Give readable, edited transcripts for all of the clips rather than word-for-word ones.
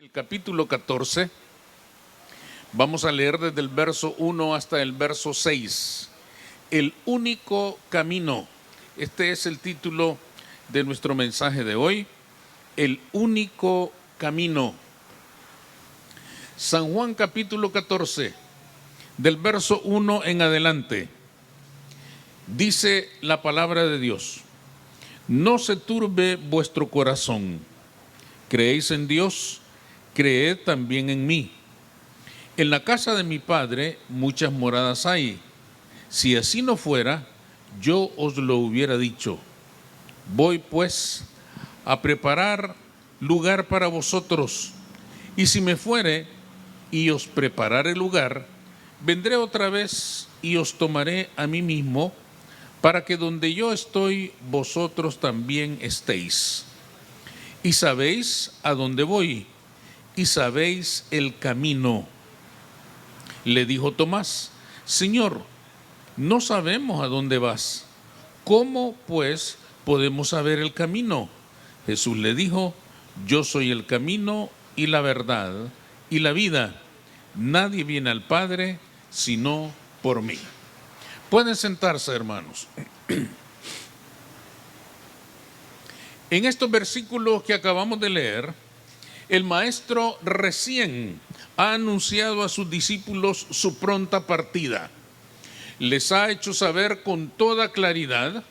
El capítulo 14, vamos a leer desde el verso 1 hasta el verso 6. El único camino. Este es el título de nuestro mensaje de hoy. El único camino. San Juan capítulo 14, del verso 1 en adelante. Dice la palabra de Dios: no se turbe vuestro corazón. ¿Creéis en Dios? Creed también en mí. En la casa de mi Padre muchas moradas hay. Si así no fuera, yo os lo hubiera dicho. Voy pues a preparar lugar para vosotros. Y si me fuere y os preparare lugar, vendré otra vez y os tomaré a mí mismo, para que donde yo estoy, vosotros también estéis. Y sabéis a dónde voy, y sabéis el camino. Le dijo Tomás: Señor, no sabemos a dónde vas. ¿Cómo pues podemos saber el camino? Jesús le dijo: yo soy el camino y la verdad y la vida. Nadie viene al Padre sino por mí. Pueden sentarse, hermanos. En estos versículos que acabamos de leer, el maestro recién ha anunciado a sus discípulos su pronta partida. Les ha hecho saber con toda claridad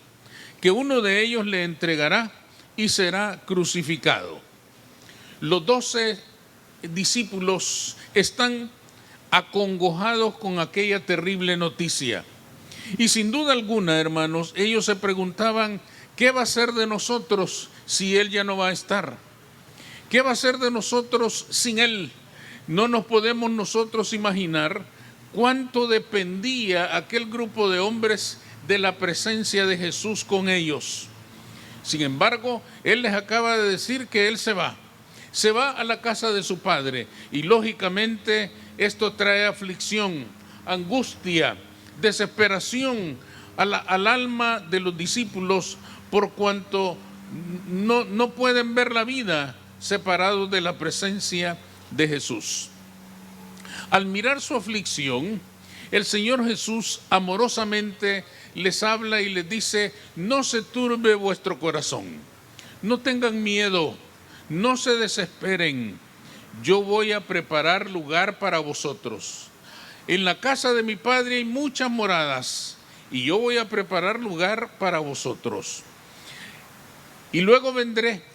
que uno de ellos le entregará y será crucificado. Los 12 discípulos están acongojados con aquella terrible noticia. Y sin duda alguna, hermanos, ellos se preguntaban: ¿qué va a ser de nosotros si Él ya no va a estar? ¿Qué va a ser de nosotros sin Él? No nos podemos nosotros imaginar cuánto dependía aquel grupo de hombres de la presencia de Jesús con ellos. Sin embargo, Él les acaba de decir que Él se va a la casa de su Padre, y lógicamente esto trae aflicción, angustia, desesperación al alma de los discípulos, por cuanto no pueden ver la vida separados de la presencia de Jesús. Al mirar su aflicción, el Señor Jesús amorosamente les habla y les dice: no se turbe vuestro corazón, no tengan miedo, no se desesperen. Yo voy a preparar lugar para vosotros. En la casa de mi Padre hay muchas moradas, y yo voy a preparar lugar para vosotros. Y luego vendré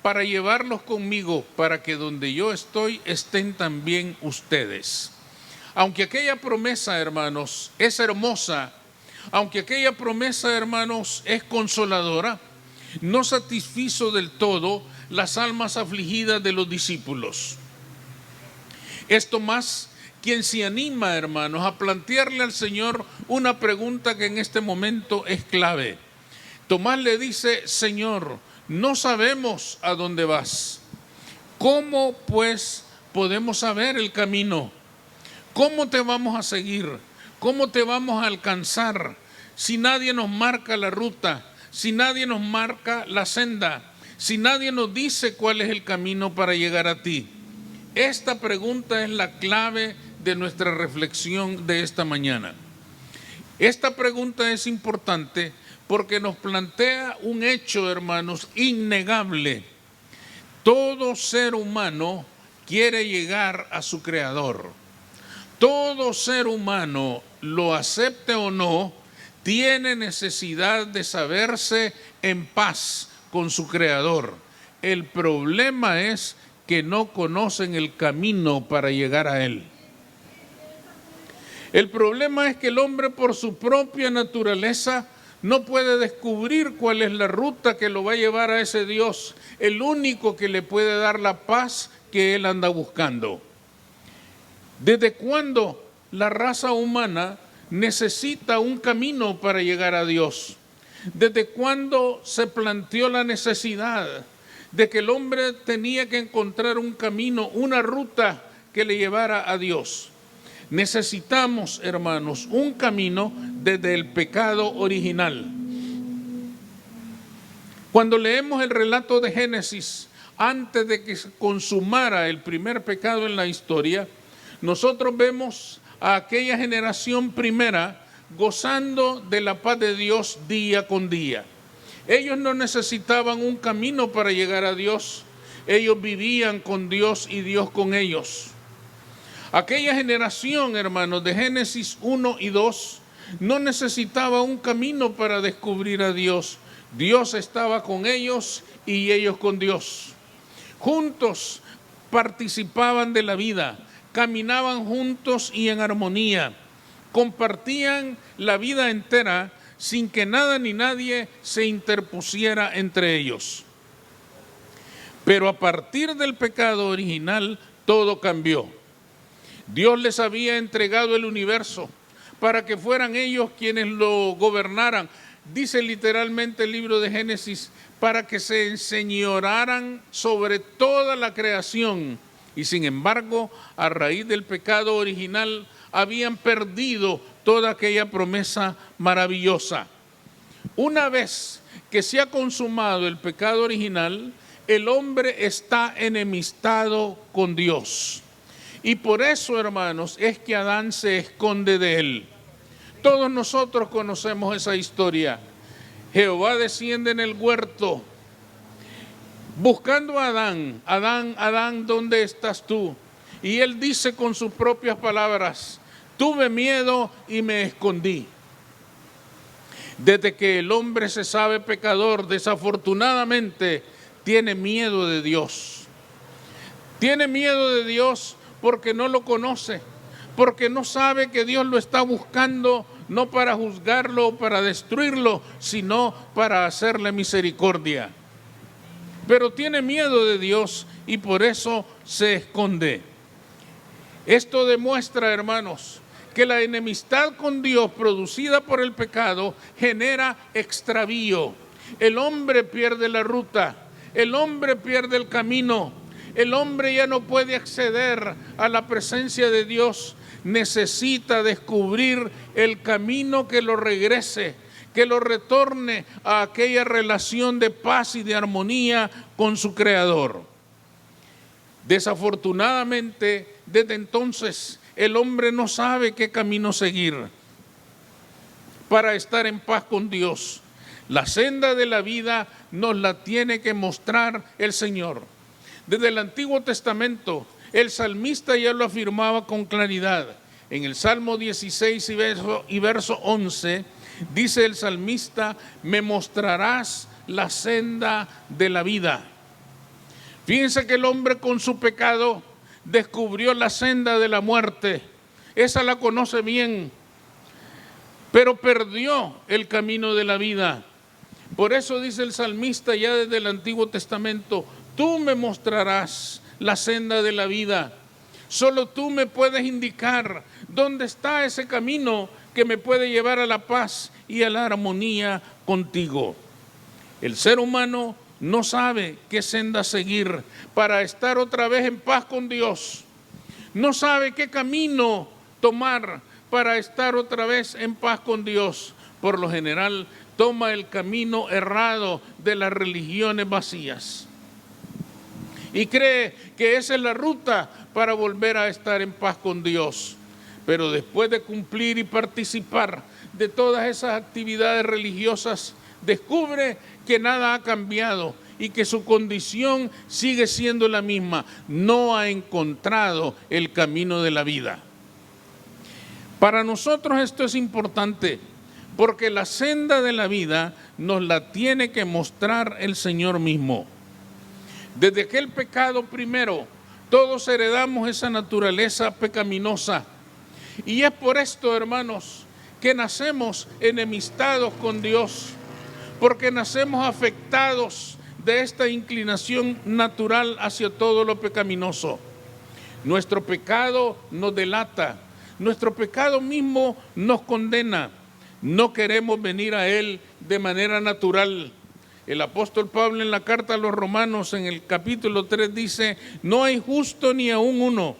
para llevarlos conmigo, para que donde yo estoy estén también ustedes. Aunque aquella promesa, hermanos, es hermosa, aunque aquella promesa, hermanos, es consoladora, no satisfizo del todo las almas afligidas de los discípulos. Es Tomás quien se anima, hermanos, a plantearle al Señor una pregunta que en este momento es clave. Tomás le dice: Señor, no sabemos a dónde vas. ¿Cómo pues podemos saber el camino? ¿Cómo te vamos a seguir? ¿Cómo te vamos a alcanzar si nadie nos marca la ruta, si nadie nos marca la senda, si nadie nos dice cuál es el camino para llegar a ti? Esta pregunta es la clave de nuestra reflexión de esta mañana. Esta pregunta es importante porque nos plantea un hecho, hermanos, innegable. Todo ser humano quiere llegar a su Creador. Todo ser humano, lo acepte o no, tiene necesidad de saberse en paz con su Creador. El problema es que no conocen el camino para llegar a Él. El problema es que el hombre, por su propia naturaleza, no puede descubrir cuál es la ruta que lo va a llevar a ese Dios, el único que le puede dar la paz que él anda buscando. ¿Desde cuándo la raza humana necesita un camino para llegar a Dios? ¿Desde cuándo se planteó la necesidad de que el hombre tenía que encontrar un camino, una ruta que le llevara a Dios? Necesitamos, hermanos, un camino desde el pecado original. Cuando leemos el relato de Génesis, antes de que se consumara el primer pecado en la historia, nosotros vemos a aquella generación primera gozando de la paz de Dios día con día. Ellos no necesitaban un camino para llegar a Dios. Ellos vivían con Dios y Dios con ellos. Aquella generación, hermanos, de Génesis 1 y 2, no necesitaba un camino para descubrir a Dios. Dios estaba con ellos y ellos con Dios. Juntos participaban de la vida, caminaban juntos y en armonía. Compartían la vida entera sin que nada ni nadie se interpusiera entre ellos. Pero a partir del pecado original, todo cambió. Dios les había entregado el universo para que fueran ellos quienes lo gobernaran. Dice literalmente el libro de Génesis, para que se enseñoraran sobre toda la creación. Y sin embargo, a raíz del pecado original, habían perdido toda aquella promesa maravillosa. Una vez que se ha consumado el pecado original, el hombre está enemistado con Dios. Y por eso, hermanos, es que Adán se esconde de él. Todos nosotros conocemos esa historia. Jehová desciende en el huerto buscando a Adán. Adán, Adán, ¿dónde estás tú? Y él dice con sus propias palabras, tuve miedo y me escondí. Desde que el hombre se sabe pecador, desafortunadamente tiene miedo de Dios. Tiene miedo de Dios porque no lo conoce, porque no sabe que Dios lo está buscando no para juzgarlo o para destruirlo, sino para hacerle misericordia. Pero tiene miedo de Dios y por eso se esconde. Esto demuestra, hermanos, que la enemistad con Dios producida por el pecado genera extravío. El hombre pierde la ruta, el hombre pierde el camino, el hombre ya no puede acceder a la presencia de Dios. Necesita descubrir el camino que lo regrese, que lo retorne a aquella relación de paz y de armonía con su Creador. Desafortunadamente, desde entonces, el hombre no sabe qué camino seguir para estar en paz con Dios. La senda de la vida nos la tiene que mostrar el Señor. Desde el Antiguo Testamento, el salmista ya lo afirmaba con claridad. En el Salmo 16 y verso 11, dice el salmista, me mostrarás la senda de la vida. Fíjense que el hombre con su pecado descubrió la senda de la muerte. Esa la conoce bien, pero perdió el camino de la vida. Por eso dice el salmista ya desde el Antiguo Testamento, tú me mostrarás la senda de la vida. Solo tú me puedes indicar dónde está ese camino que me puede llevar a la paz y a la armonía contigo. El ser humano no sabe qué senda seguir para estar otra vez en paz con Dios. No sabe qué camino tomar para estar otra vez en paz con Dios. Por lo general, toma el camino errado de las religiones vacías y cree que esa es la ruta para volver a estar en paz con Dios. Pero después de cumplir y participar de todas esas actividades religiosas, descubre que nada ha cambiado y que su condición sigue siendo la misma. No ha encontrado el camino de la vida. Para nosotros esto es importante, porque la senda de la vida nos la tiene que mostrar el Señor mismo. Desde aquel pecado primero, todos heredamos esa naturaleza pecaminosa. Y es por esto, hermanos, que nacemos enemistados con Dios, porque nacemos afectados de esta inclinación natural hacia todo lo pecaminoso. Nuestro pecado nos delata, nuestro pecado mismo nos condena. No queremos venir a Él de manera natural. El apóstol Pablo en la carta a los Romanos en el capítulo 3 dice, no hay justo ni aún uno,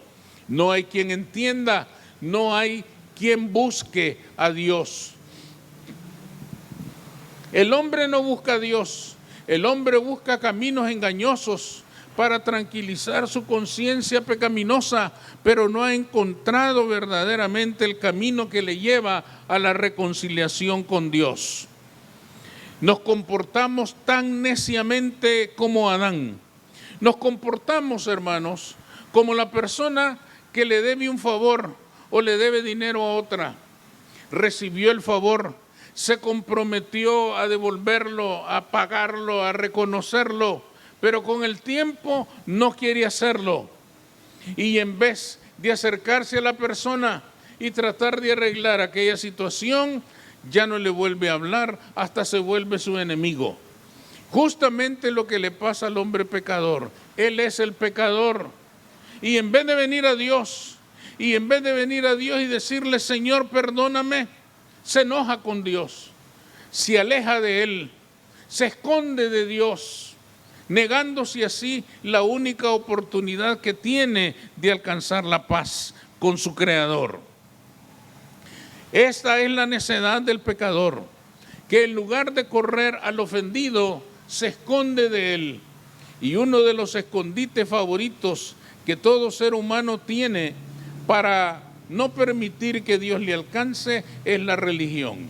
no hay quien entienda, no hay quien busque a Dios. El hombre no busca a Dios, el hombre busca caminos engañosos para tranquilizar su conciencia pecaminosa, pero no ha encontrado verdaderamente el camino que le lleva a la reconciliación con Dios. Nos comportamos tan neciamente como Adán. Nos comportamos, hermanos, como la persona que le debe un favor o le debe dinero a otra. Recibió el favor, se comprometió a devolverlo, a pagarlo, a reconocerlo, pero con el tiempo no quiere hacerlo. Y en vez de acercarse a la persona y tratar de arreglar aquella situación, ya no le vuelve a hablar, hasta se vuelve su enemigo. Justamente lo que le pasa al hombre pecador. Él es el pecador. Y en vez de venir a Dios, y decirle, Señor, perdóname, se enoja con Dios, se aleja de Él, se esconde de Dios, negándose así la única oportunidad que tiene de alcanzar la paz con su Creador. Esta es la necedad del pecador, que en lugar de correr al ofendido, se esconde de él. Y uno de los escondites favoritos que todo ser humano tiene para no permitir que Dios le alcance es la religión.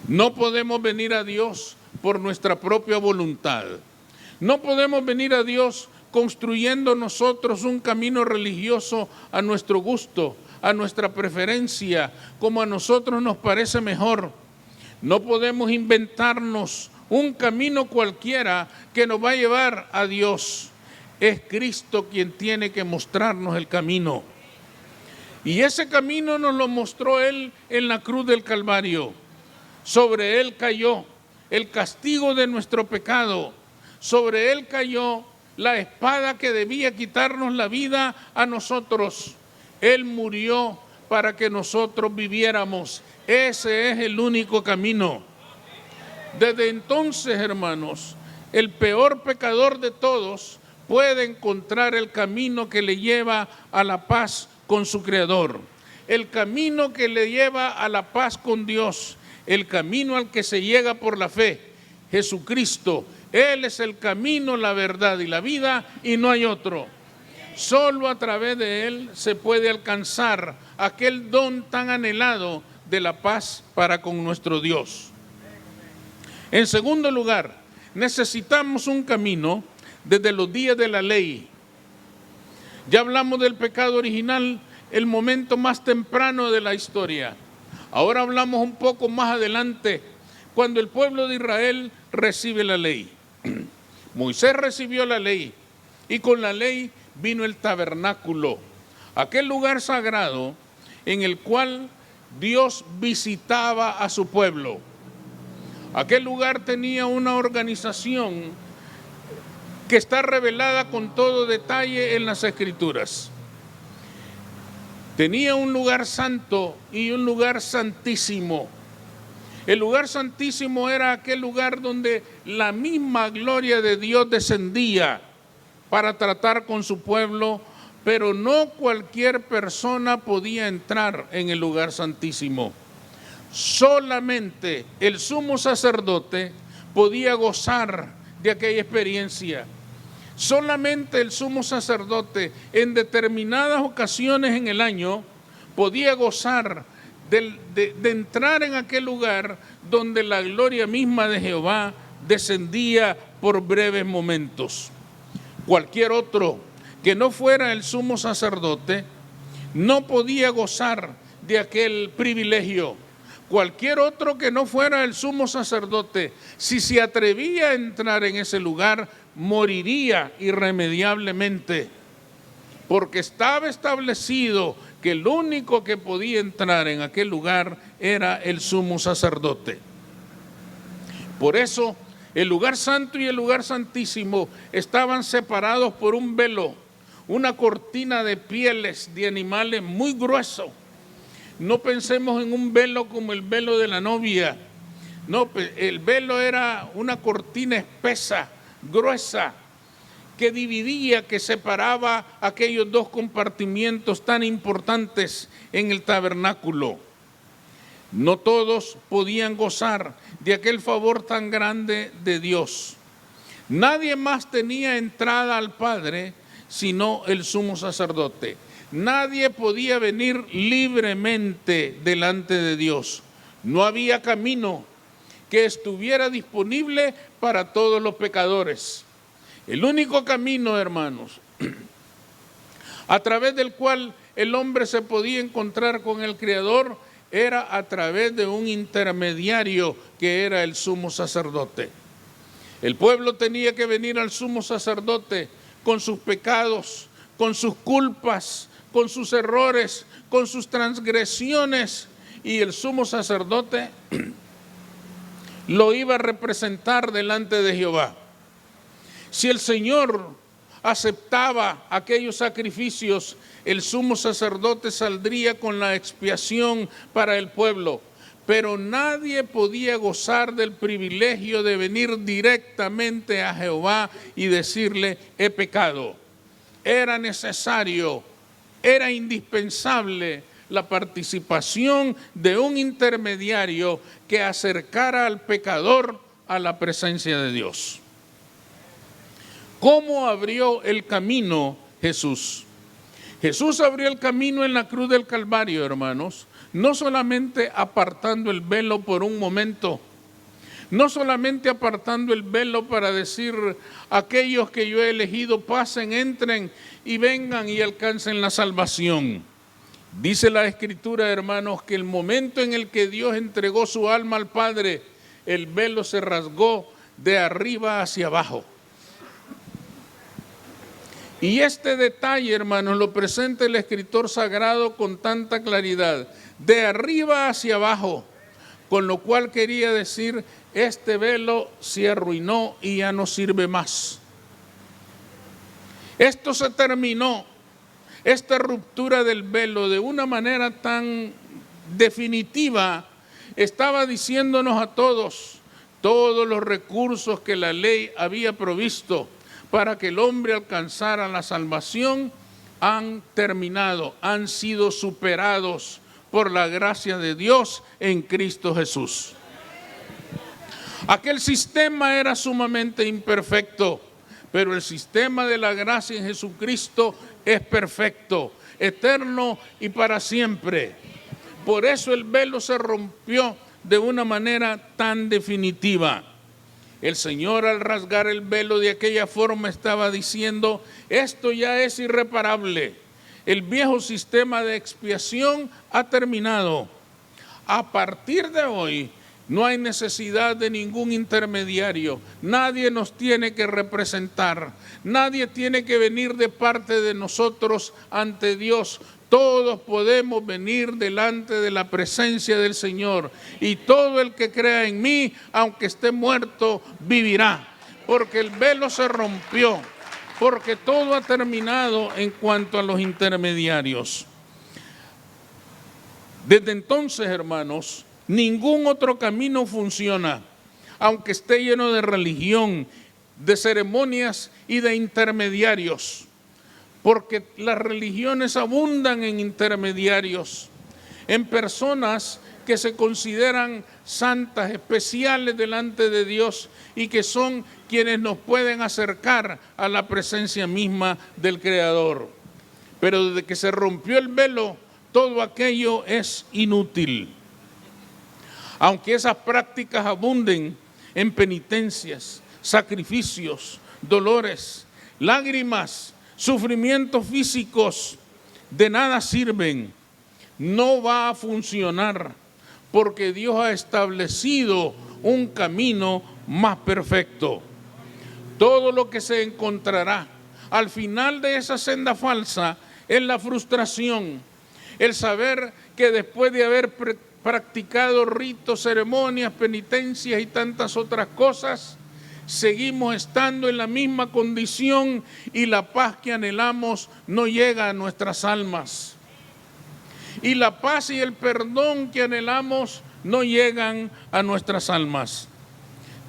No podemos venir a Dios por nuestra propia voluntad. No podemos venir a Dios construyendo nosotros un camino religioso a nuestro gusto, a nuestra preferencia, como a nosotros nos parece mejor. No podemos inventarnos un camino cualquiera que nos va a llevar a Dios. Es Cristo quien tiene que mostrarnos el camino. Y ese camino nos lo mostró Él en la cruz del Calvario. Sobre Él cayó el castigo de nuestro pecado. Sobre Él cayó la espada que debía quitarnos la vida a nosotros. Él murió para que nosotros viviéramos. Ese es el único camino. Desde entonces, hermanos, el peor pecador de todos puede encontrar el camino que le lleva a la paz con su Creador, el camino que le lleva a la paz con Dios, el camino al que se llega por la fe, Jesucristo. Él es el camino, la verdad y la vida, y no hay otro. Solo a través de Él se puede alcanzar aquel don tan anhelado de la paz para con nuestro Dios. En segundo lugar, necesitamos un camino desde los días de la ley. Ya hablamos del pecado original, el momento más temprano de la historia. Ahora hablamos un poco más adelante, cuando el pueblo de Israel recibe la ley. Moisés recibió la ley y con la ley vino el tabernáculo, aquel lugar sagrado en el cual Dios visitaba a su pueblo. Aquel lugar tenía una organización que está revelada con todo detalle en las Escrituras. Tenía un lugar santo y un lugar santísimo. El lugar santísimo era aquel lugar donde la misma gloria de Dios descendía para tratar con su pueblo, pero no cualquier persona podía entrar en el lugar santísimo. Solamente el sumo sacerdote podía gozar de aquella experiencia. Solamente el sumo sacerdote en determinadas ocasiones en el año podía gozar de entrar en aquel lugar donde la gloria misma de Jehová descendía por breves momentos. Cualquier otro que no fuera el sumo sacerdote no podía gozar de aquel privilegio. Cualquier otro que no fuera el sumo sacerdote, si se atrevía a entrar en ese lugar, moriría irremediablemente, porque estaba establecido que el único que podía entrar en aquel lugar era el sumo sacerdote. Por eso, el lugar santo y el lugar santísimo estaban separados por un velo, una cortina de pieles de animales muy grueso. No pensemos en un velo como el velo de la novia. No, el velo era una cortina espesa, gruesa, que dividía, que separaba aquellos dos compartimientos tan importantes en el tabernáculo. No todos podían gozar de aquel favor tan grande de Dios. Nadie más tenía entrada al Padre sino el sumo sacerdote. Nadie podía venir libremente delante de Dios. No había camino que estuviera disponible para todos los pecadores. El único camino, hermanos, a través del cual el hombre se podía encontrar con el Creador, era a través de un intermediario que era el sumo sacerdote. El pueblo tenía que venir al sumo sacerdote con sus pecados, con sus culpas, con sus errores, con sus transgresiones, y el sumo sacerdote lo iba a representar delante de Jehová. Si el Señor aceptaba aquellos sacrificios, el sumo sacerdote saldría con la expiación para el pueblo. Pero nadie podía gozar del privilegio de venir directamente a Jehová y decirle, he pecado. Era necesario, era indispensable la participación de un intermediario que acercara al pecador a la presencia de Dios. ¿Cómo abrió el camino Jesús? Jesús abrió el camino en la cruz del Calvario, hermanos, no solamente apartando el velo por un momento, no solamente apartando el velo para decir, aquellos que yo he elegido pasen, entren y vengan y alcancen la salvación. Dice la Escritura, hermanos, que el momento en el que Dios entregó su alma al Padre, el velo se rasgó de arriba hacia abajo. Y este detalle, hermanos, lo presenta el escritor sagrado con tanta claridad, de arriba hacia abajo, con lo cual quería decir, este velo se arruinó y ya no sirve más. Esto se terminó, esta ruptura del velo de una manera tan definitiva, estaba diciéndonos a todos los recursos que la ley había provisto para que el hombre alcanzara la salvación, han terminado, han sido superados por la gracia de Dios en Cristo Jesús. Aquel sistema era sumamente imperfecto, pero el sistema de la gracia en Jesucristo es perfecto, eterno y para siempre. Por eso el velo se rompió de una manera tan definitiva. El Señor, al rasgar el velo de aquella forma, estaba diciendo, esto ya es irreparable. El viejo sistema de expiación ha terminado. A partir de hoy, no hay necesidad de ningún intermediario. Nadie nos tiene que representar. Nadie tiene que venir de parte de nosotros ante Dios. Todos podemos venir delante de la presencia del Señor. Y todo el que crea en mí, aunque esté muerto, vivirá. Porque el velo se rompió. Porque todo ha terminado en cuanto a los intermediarios. Desde entonces, hermanos, ningún otro camino funciona, aunque esté lleno de religión, de ceremonias y de intermediarios. Porque las religiones abundan en intermediarios, en personas que se consideran santas, especiales delante de Dios y que son quienes nos pueden acercar a la presencia misma del Creador. Pero desde que se rompió el velo, todo aquello es inútil. Aunque esas prácticas abunden en penitencias, sacrificios, dolores, lágrimas, sufrimientos físicos, de nada sirven. No va a funcionar porque Dios ha establecido un camino más perfecto. Todo lo que se encontrará al final de esa senda falsa es la frustración, el saber que después de haber practicado ritos, ceremonias, penitencias y tantas otras cosas, seguimos estando en la misma condición y la paz que anhelamos no llega a nuestras almas. Y la paz y el perdón que anhelamos no llegan a nuestras almas.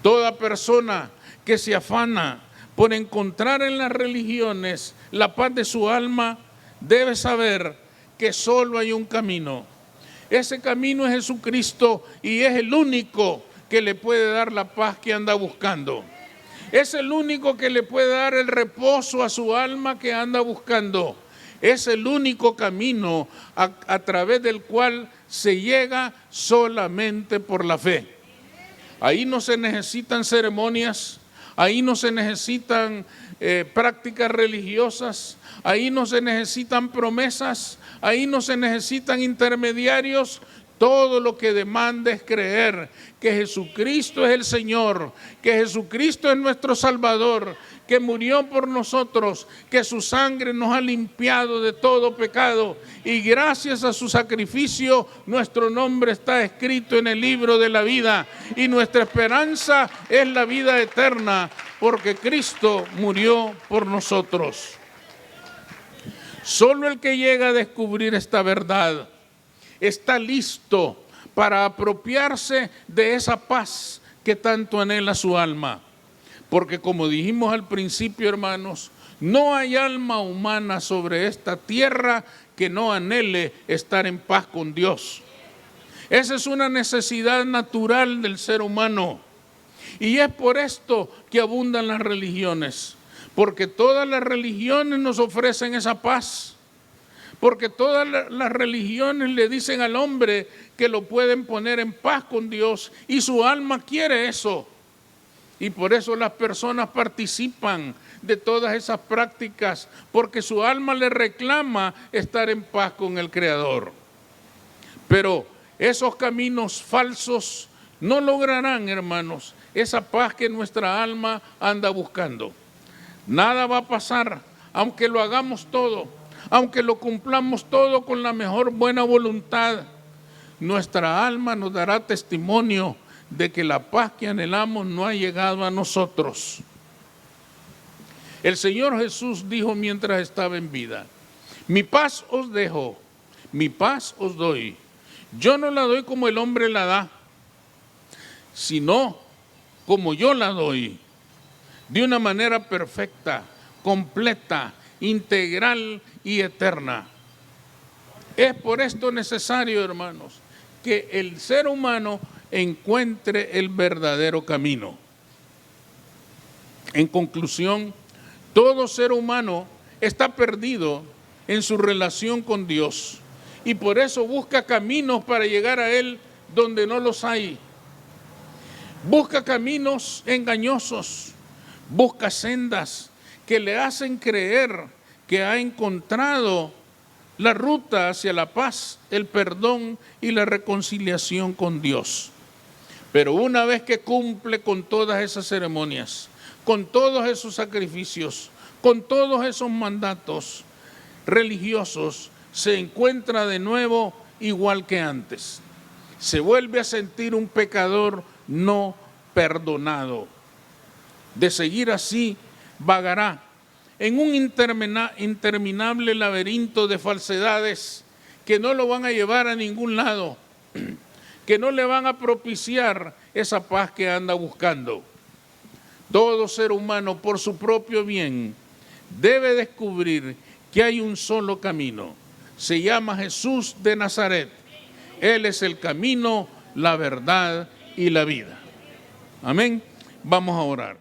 Toda persona que se afana por encontrar en las religiones la paz de su alma debe saber que solo hay un camino. Ese camino es Jesucristo y es el único que le puede dar la paz que anda buscando. Es el único que le puede dar el reposo a su alma que anda buscando. Es el único camino a través del cual se llega solamente por la fe. Ahí no se necesitan ceremonias, ahí no se necesitan prácticas religiosas, ahí no se necesitan promesas, ahí no se necesitan intermediarios. Todo lo que demanda es creer que Jesucristo es el Señor, que Jesucristo es nuestro Salvador, que murió por nosotros, que su sangre nos ha limpiado de todo pecado y gracias a su sacrificio nuestro nombre está escrito en el libro de la vida y nuestra esperanza es la vida eterna porque Cristo murió por nosotros. Solo el que llega a descubrir esta verdad está listo para apropiarse de esa paz que tanto anhela su alma. Porque como dijimos al principio, hermanos, no hay alma humana sobre esta tierra que no anhele estar en paz con Dios. Esa es una necesidad natural del ser humano. Y es por esto que abundan las religiones. Porque todas las religiones nos ofrecen esa paz. Porque todas las religiones le dicen al hombre que lo pueden poner en paz con Dios y su alma quiere eso. Y por eso las personas participan de todas esas prácticas, porque su alma le reclama estar en paz con el Creador. Pero esos caminos falsos no lograrán, hermanos, esa paz que nuestra alma anda buscando. Nada va a pasar, aunque lo hagamos todo. Aunque lo cumplamos todo con la mejor buena voluntad, nuestra alma nos dará testimonio de que la paz que anhelamos no ha llegado a nosotros. El Señor Jesús dijo mientras estaba en vida: mi paz os dejo, mi paz os doy. Yo no la doy como el hombre la da, sino como yo la doy, de una manera perfecta, completa, integral y eterna. Es por esto necesario, hermanos, que el ser humano encuentre el verdadero camino. En conclusión, todo ser humano está perdido en su relación con Dios y por eso busca caminos para llegar a Él donde no los hay. Busca caminos engañosos, busca sendas que le hacen creer que ha encontrado la ruta hacia la paz, el perdón y la reconciliación con Dios. Pero una vez que cumple con todas esas ceremonias, con todos esos sacrificios, con todos esos mandatos religiosos, se encuentra de nuevo igual que antes. Se vuelve a sentir un pecador no perdonado. De seguir así, vagará en un interminable laberinto de falsedades que no lo van a llevar a ningún lado, que no le van a propiciar esa paz que anda buscando. Todo ser humano, por su propio bien, debe descubrir que hay un solo camino. Se llama Jesús de Nazaret. Él es el camino, la verdad y la vida. Amén. Vamos a orar.